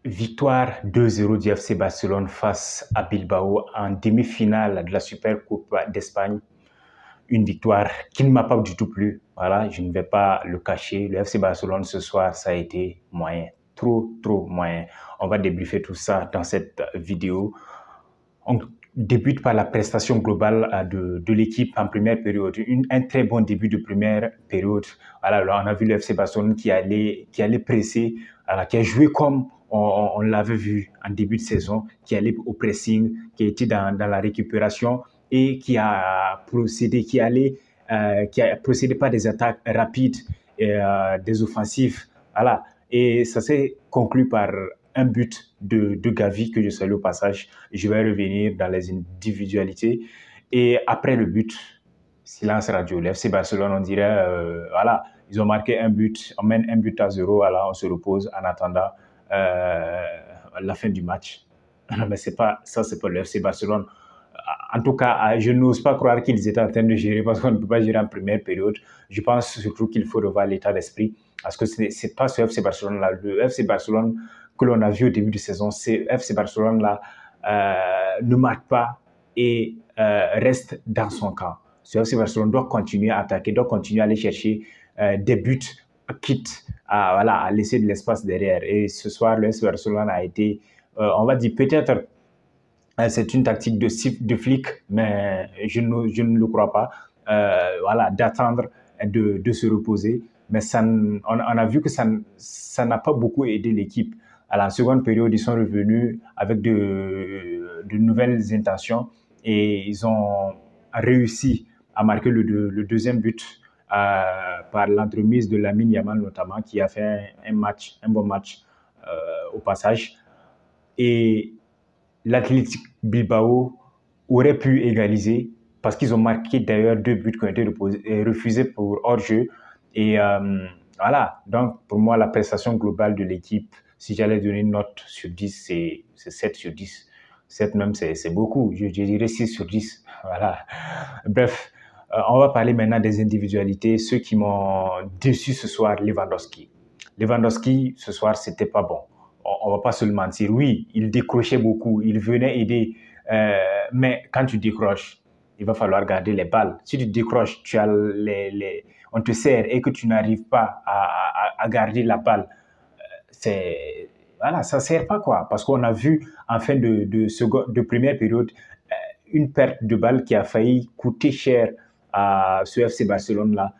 Victoire 2-0 du FC Barcelone face à Bilbao en demi-finale de la Super Coupe d'Espagne. Une victoire qui ne m'a pas du tout plu. Voilà, je ne vais pas le cacher. Le FC Barcelone ce soir, ça a été moyen. Trop moyen. On va débriefer tout ça dans cette vidéo. On débute par la prestation globale de l'équipe en première période. Un très bon début de première période. Voilà, là, on a vu le FC Barcelone qui allait presser, voilà, qui a joué comme on l'avait vu en début de saison, qui allait au pressing, qui était dans la récupération et qui a procédé, qui a procédé par des attaques rapides et des offensives. Voilà. Et ça s'est conclu par un but de Gavi que je salue au passage. Je vais revenir dans les individualités. Et après le but, silence radio. Le FC Barcelone, on dirait, voilà, ils ont marqué un but, on mène un but à 0, voilà, on se repose en attendant la fin du match. Non, mais c'est pas le FC Barcelone. En tout cas, je n'ose pas croire qu'ils étaient en train de gérer parce qu'on ne peut pas gérer en première période. Je pense surtout qu'il faut revoir l'état d'esprit parce que c'est pas ce FC Barcelone-là. Le FC Barcelone que l'on a vu au début de saison, ce FC Barcelone-là ne marque pas et reste dans son camp. Ce FC Barcelone doit continuer à attaquer, doit continuer à aller chercher des buts, quitte à laisser de l'espace derrière. Et ce soir, le FC Barcelone a été, on va dire peut-être, c'est une tactique de flic, mais je ne le crois pas. Voilà, d'attendre de se reposer. Mais on a vu que ça n'a pas beaucoup aidé l'équipe. À la seconde période, ils sont revenus avec de nouvelles intentions et ils ont réussi à marquer le deuxième but par l'entremise de Lamine Yamal notamment, qui a fait un bon match au passage. Et l'Athletic Bilbao aurait pu égaliser parce qu'ils ont marqué d'ailleurs 2 buts qui ont été refusés pour hors-jeu. Et voilà, donc pour moi, la prestation globale de l'équipe, si j'allais donner une note sur 10, c'est 7 sur 10. 7 même, c'est beaucoup. Je dirais 6 sur 10. Voilà. Bref, on va parler maintenant des individualités. Ceux qui m'ont déçu ce soir, Lewandowski. Lewandowski, ce soir, c'était pas bon. On va pas se le mentir. Oui, il décrochait beaucoup, il venait aider, mais quand tu décroches, il va falloir garder les balles. Si tu décroches, on te sert et que tu n'arrives pas à garder la balle, voilà, ça sert pas quoi. Parce qu'on a vu en fin de première période une perte de balle qui a failli coûter cher à ce FC Barcelone là,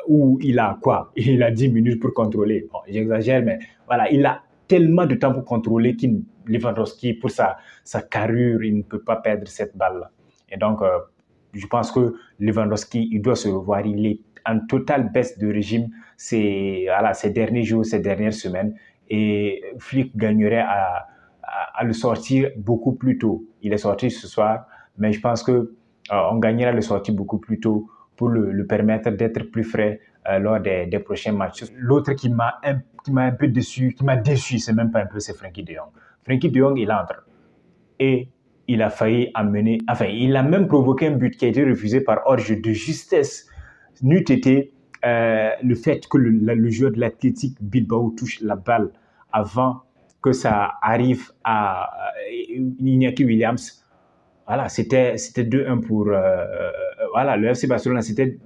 où il a quoi? Il a 10 minutes pour contrôler. Bon, j'exagère, mais voilà, il a tellement de temps pour contrôler qu'il Lewandowski, pour sa carrure, il ne peut pas perdre cette balle-là. Et donc, je pense que Lewandowski, il doit se revoir. Il est en totale baisse de régime ces derniers jours, ces dernières semaines. Et Flick gagnerait à le sortir beaucoup plus tôt. Il est sorti ce soir, mais je pense qu'on gagnerait à le sortir beaucoup plus tôt pour le permettre d'être plus frais lors des prochains matchs. L'autre qui m'a un peu déçu, c'est même pas un peu, c'est Frenkie de Jong. Frenkie de Jong, il entre et il a failli amener, enfin, il a même provoqué un but qui a été refusé par hors-jeu de justesse. N'eût été le fait que le joueur de l'Athletic Bilbao touche la balle avant que ça arrive à Iñaki Williams. Voilà, c'était 2-1 pour voilà, le FC Barcelone, c'était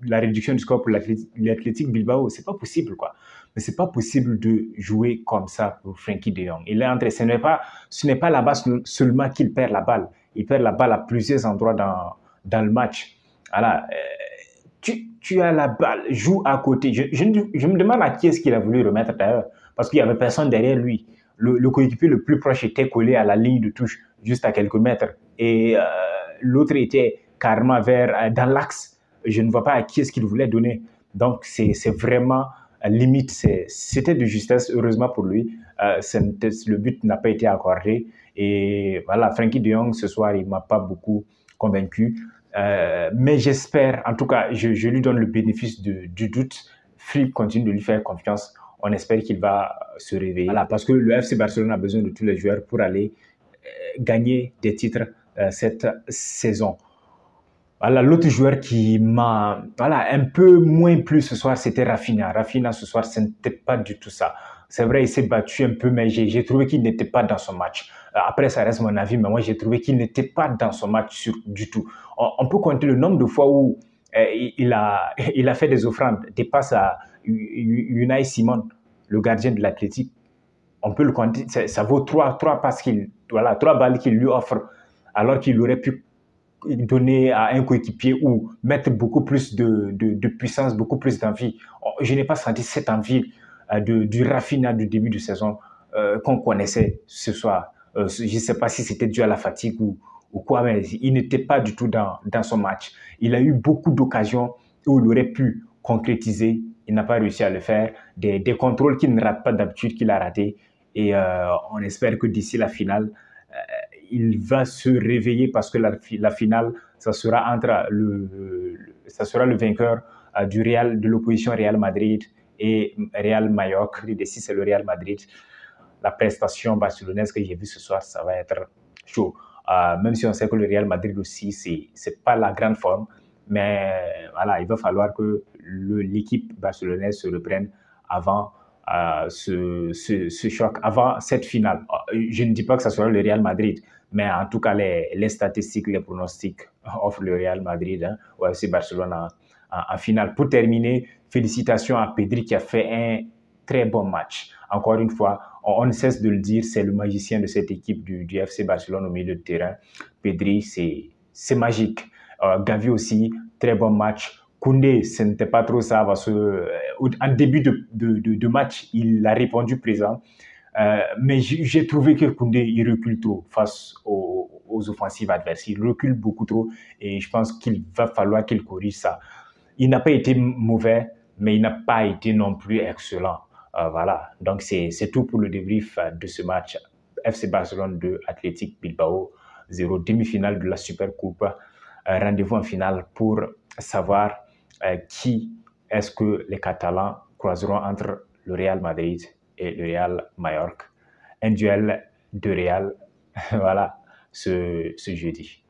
la réduction du score pour l'Athletic Bilbao. C'est pas possible, quoi. Mais c'est pas possible de jouer comme ça pour Frenkie de Jong. Il est entré. Ce n'est pas là-bas seulement qu'il perd la balle. Il perd la balle à plusieurs endroits dans le match. Voilà. Tu as la balle, joue à côté. Je me demande à qui est-ce qu'il a voulu remettre d'ailleurs, parce qu'il n'y avait personne derrière lui. Le coéquipier le plus proche était collé à la ligne de touche, juste à quelques mètres. Et l'autre était carrément dans l'axe. Je ne vois pas à qui est-ce qu'il voulait donner. Donc, c'est vraiment limite. C'était de justesse, heureusement pour lui. Le but n'a pas été accordé. Et voilà, Frenkie de Jong, ce soir, il ne m'a pas beaucoup convaincu. Mais j'espère, en tout cas, je lui donne le bénéfice du doute. Flick continue de lui faire confiance. On espère qu'il va se réveiller. Voilà, parce que le FC Barcelone a besoin de tous les joueurs pour aller gagner des titres cette saison. Voilà, l'autre joueur qui m'a un peu moins plu ce soir, c'était Rafinha. Rafinha, ce soir, ce n'était pas du tout ça. C'est vrai, il s'est battu un peu, mais j'ai trouvé qu'il n'était pas dans son match. Après, ça reste mon avis, mais moi, j'ai trouvé qu'il n'était pas dans son match du tout. On peut compter le nombre de fois où il a fait des offrandes, des passes à Unai Simon, le gardien de l'Athletic. On peut le compter, ça vaut trois passes voilà, 3 balles qu'il lui offre, alors qu'il aurait pu donner à un coéquipier ou mettre beaucoup plus de puissance, beaucoup plus d'envie. Je n'ai pas senti cette envie du Rafinha du début de saison qu'on connaissait ce soir. Je ne sais pas si c'était dû à la fatigue ou quoi, mais il n'était pas du tout dans son match. Il a eu beaucoup d'occasions où il aurait pu concrétiser. Il n'a pas réussi à le faire. Des contrôles qu'il ne rate pas d'habitude, qu'il a raté. Et on espère que d'ici la finale, il va se réveiller parce que la finale, ça sera ça sera le vainqueur de l'opposition Real Madrid et Real Mallorca. Si c'est le Real Madrid, la prestation barcelonaise que j'ai vue ce soir, ça va être chaud. Même si on sait que le Real Madrid aussi, c'est pas la grande forme, mais voilà, il va falloir que l'équipe barcelonaise se reprenne avant ce choc, avant cette finale. Je ne dis pas que ça sera le Real Madrid, mais en tout cas, les statistiques, les pronostics offrent le Real Madrid au FC Barcelone en finale. Pour terminer, félicitations à Pedri qui a fait un très bon match. Encore une fois, on ne cesse de le dire, c'est le magicien de cette équipe du FC Barcelone au milieu de terrain. Pedri, c'est magique. Gavi aussi, très bon match. Koundé, ce n'était pas trop ça parce en début de match, il a répondu présent. Mais j'ai trouvé que Koundé, il recule trop face aux offensives adverses. Il recule beaucoup trop et je pense qu'il va falloir qu'il corrige ça. Il n'a pas été mauvais, mais il n'a pas été non plus excellent. Voilà, donc c'est tout pour le débrief de ce match. FC Barcelone 2, Athletic Bilbao 0, demi-finale de la Super Coupe. Rendez-vous en finale pour savoir qui est-ce que les Catalans croiseront entre le Real Madrid et le Real Mallorca. Un duel de Real, voilà, ce jeudi.